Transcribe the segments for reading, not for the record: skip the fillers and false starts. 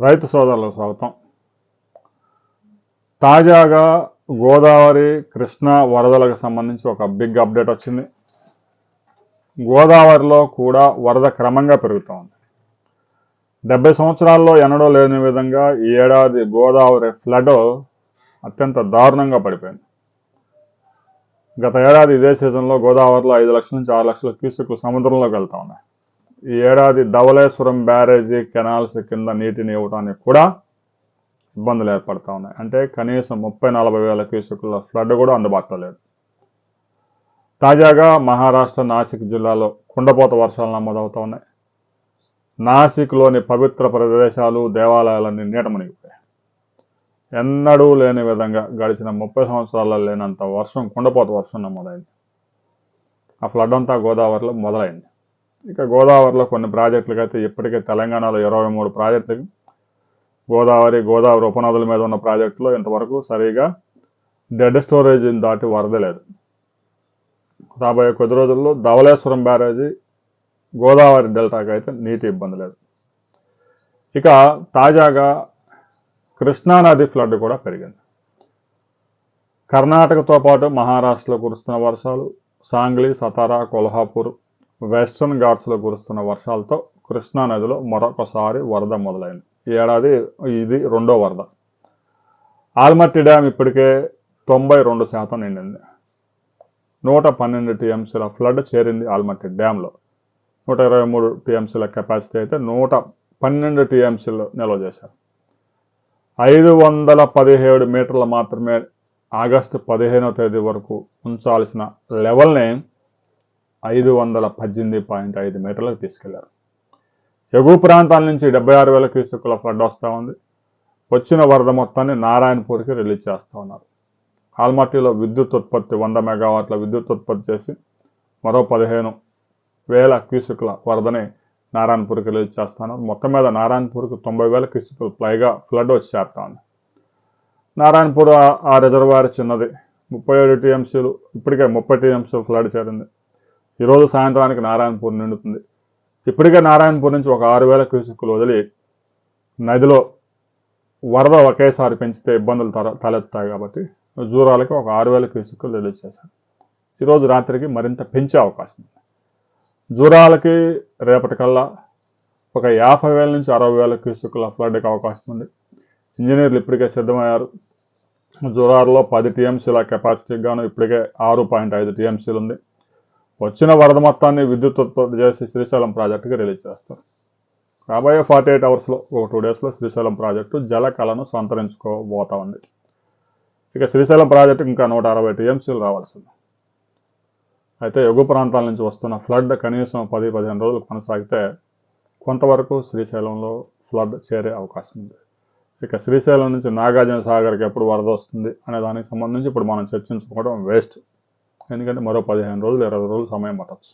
రైతు సోదరులకు స్వాగతం. తాజాగా గోదావరి కృష్ణా వరదలకు సంబంధించి ఒక బిగ్ అప్డేట్ వచ్చింది. గోదావరిలో కూడా వరద క్రమంగా పెరుగుతూ ఉంది. 70 సంవత్సరాల్లో ఎన్నడూ లేని విధంగా ఈ ఏడాది గోదావరి ఫ్లడ్ అత్యంత దారుణంగా పడిపోయింది. గత ఏడాది ఇదే సీజన్లో గోదావరిలో 5 లక్షల నుంచి 6 లక్షల క్యూసెక్లు సముద్రంలోకి వెళ్తా ఉన్నాయి. ఈ ఏడాది ధవళేశ్వరం బ్యారేజీ కెనాల్స్ కింద నీటిని ఇవ్వడానికి కూడా ఇబ్బందులు ఏర్పడతా ఉన్నాయి. అంటే కనీసం 30-40 వేల క్యూసెక్ల ఫ్లడ్ కూడా అందుబాటులో లేదు. తాజాగా మహారాష్ట్ర నాసిక్ జిల్లాలో కుండపోత వర్షాలు నమోదవుతూ ఉన్నాయి. నాసిక్లోని పవిత్ర ప్రదేశాలు దేవాలయాలన్నీ నీట మునిగిపోయాయి. ఎన్నడూ లేని విధంగా గడిచిన 30 సంవత్సరాల్లో లేనంత వర్షం, కుండపోత వర్షం నమోదైంది. ఆ ఫ్లడ్ అంతా గోదావరిలో మొదలైంది. ఇక గోదావరిలో కొన్ని ప్రాజెక్టులకు అయితే ఇప్పటికే తెలంగాణలో 23 ప్రాజెక్టులకు గోదావరి ఉపనదుల మీద ఉన్న ప్రాజెక్టులో ఇంతవరకు సరిగా డెడ్ స్టోరేజీని దాటి వరద లేదు. రాబోయే కొద్ది రోజుల్లో ధవళేశ్వరం బ్యారేజీ గోదావరి డెల్టాకి అయితే నీటి ఇబ్బంది లేదు. ఇక తాజాగా కృష్ణానది ఫ్లడ్ కూడా పెరిగింది. కర్ణాటకతో పాటు మహారాష్ట్రలో కురుస్తున్న వర్షాలు, సాంగ్లీ, సతారా, కొల్హాపూర్, వెస్టర్న్ ఘాట్స్లో కురుస్తున్న వర్షాలతో కృష్ణానదిలో మరొకసారి వరద మొదలైంది. ఈ ఏడాది ఇది రెండో వరద. ఆల్మట్టి డ్యామ్ ఇప్పటికే 92% నిండింది. 112 టీఎంసీల ఫ్లడ్ చేరింది ఆల్మట్టి డ్యాంలో. 123 టీఎంసీల కెపాసిటీ అయితే 112 టీఎంసీలు నిల్వ చేశారు. 517 మీటర్లు మాత్రమే ఆగస్టు 15వ తేదీ వరకు ఉంచాల్సిన లెవెల్ని 518.5 మీటర్లకు తీసుకెళ్లారు. ఎగువ ప్రాంతాల నుంచి 76,000 క్యూసెక్కుల ఫ్లడ్ వస్తూ ఉంది. వచ్చిన వరద మొత్తాన్ని నారాయణపూర్కి రిలీజ్ చేస్తూ ఉన్నారు. ఆల్మట్టిలో విద్యుత్ ఉత్పత్తి 100 మెగావాట్ల విద్యుత్ ఉత్పత్తి చేసి మరో 15,000 క్యూసెక్కుల వరదని నారాయణపూర్కి రిలీజ్ చేస్తున్నారు. మొత్తం మీద నారాయణపూర్కి 90,000 క్యూసెక్కుల పైగా ఫ్లడ్ వచ్చి చేరుతా ఉంది. నారాయణపూర్ ఆ రిజర్వాయర్ చిన్నది, 37 టీఎంసీలు, ఇప్పటికే 30 టీఎంసీలు ఫ్లడ్ చేరింది. ఈరోజు సాయంత్రానికి నారాయణపూర్ నిండుతుంది. ఇప్పటికే నారాయణపూర్ నుంచి ఒక 6,000 క్యూసెక్కులు వదిలి నదిలో వరద ఒకేసారి పెంచితే ఇబ్బందులు తలెత్తాయి కాబట్టి జూరాలకి ఒక 6,000 క్యూసెక్కులు రిలీజ్ చేశారు. ఈరోజు రాత్రికి మరింత పెంచే అవకాశం ఉంది. జూరాలకి రేపటికల్లా ఒక 50,000 నుంచి 60,000 క్యూసెక్కుల ఫ్లడ్కి అవకాశం ఉంది. ఇంజనీర్లు ఇప్పటికే సిద్ధమయ్యారు. జూరాలలో 10 టీఎంసీల కెపాసిటీకి గాను ఇప్పటికే 6.5 టీఎంసీలు ఉంది. వచ్చిన వరద మొత్తాన్ని విద్యుత్ ఉత్పత్తి చేసి శ్రీశైలం ప్రాజెక్టుకి రిలీజ్ చేస్తారు. రాబోయే 48 అవర్స్లో ఒక 2 డేస్లో శ్రీశైలం ప్రాజెక్టు జలకళను సంతరించుకోబోతా ఉంది. ఇక శ్రీశైలం ప్రాజెక్టు ఇంకా 160 టీఎంసీలు రావాల్సింది. అయితే ఎగువ ప్రాంతాల నుంచి వస్తున్న ఫ్లడ్ కనీసం 10-15 రోజులు కొనసాగితే కొంతవరకు శ్రీశైలంలో ఫ్లడ్ చేరే అవకాశం ఉంది. ఇక శ్రీశైలం నుంచి నాగార్జున సాగర్కి ఎప్పుడు వరద వస్తుంది అనే దానికి సంబంధించి ఇప్పుడు మనం చర్చించుకోవడం వేస్ట్. ఎందుకంటే మరో 15 రోజులు 20 రోజులు సమయం పట్టవచ్చు.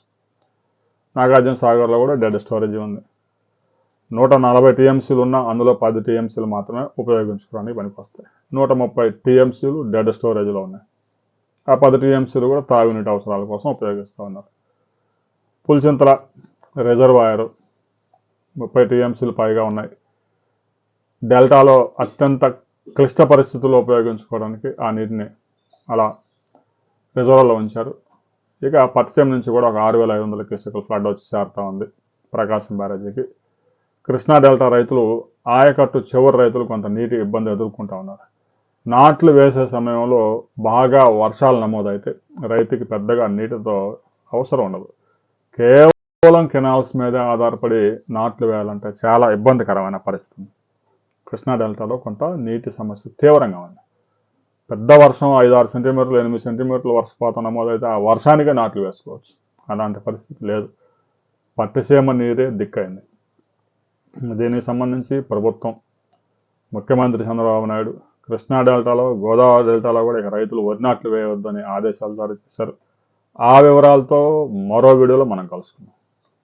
నాగార్జున సాగర్లో కూడా డెడ్ స్టోరేజ్ ఉంది. 140 టీఎంసీలు ఉన్నా అందులో 10 టీఎంసీలు మాత్రమే ఉపయోగించుకోవడానికి పనికొస్తాయి. 130 టీఎంసీలు డెడ్ స్టోరేజ్లో ఉన్నాయి. ఆ 10 టీఎంసీలు కూడా తాగునీటి అవసరాల కోసం ఉపయోగిస్తూ ఉన్నారు. పులిచింతల రిజర్వాయర్ 30 టీఎంసీలు పైగా ఉన్నాయి. డెల్టాలో అత్యంత క్లిష్ట పరిస్థితుల్లో ఉపయోగించుకోవడానికి ఆ నీటిని అలా రిజర్వర్లో ఉంచారు. ఇక పట్టిసీమ నుంచి కూడా ఒక 6,500 క్యూసెక్కుల ఫ్లడ్ వచ్చి చేరుతూ ఉంది ప్రకాశం బ్యారేజీకి. కృష్ణా డెల్టా రైతులు, ఆయకట్టు చివరి రైతులు కొంత నీటి ఇబ్బంది ఎదుర్కొంటూ ఉన్నారు. నాట్లు వేసే సమయంలో బాగా వర్షాలు నమోదైతే రైతుకి పెద్దగా నీటితో అవసరం ఉండదు. కేవలం కెనాల్స్ మీద ఆధారపడి నాట్లు వేయాలంటే చాలా ఇబ్బందికరమైన పరిస్థితి. కృష్ణా డెల్టాలో కొంత నీటి సమస్య తీవ్రంగా ఉంది. పెద్ద వర్షం 5-6 సెంటీమీటర్లు 8 సెంటీమీటర్ల వర్షపాతం నమోదైతే ఆ వర్షానికే నాట్లు వేసుకోవచ్చు. అలాంటి పరిస్థితి లేదు. పట్టిసీమ నీరే దిక్కైంది. దీనికి సంబంధించి ప్రభుత్వం, ముఖ్యమంత్రి చంద్రబాబు నాయుడు కృష్ణా డెల్టాలో, గోదావరి డెల్టాలో కూడా ఇక రైతులు వరి నాట్లు వేయవద్దని ఆదేశాలు జారీ చేశారు. ఆ వివరాలతో మరో వీడియోలో మనం కలుసుకుందాం.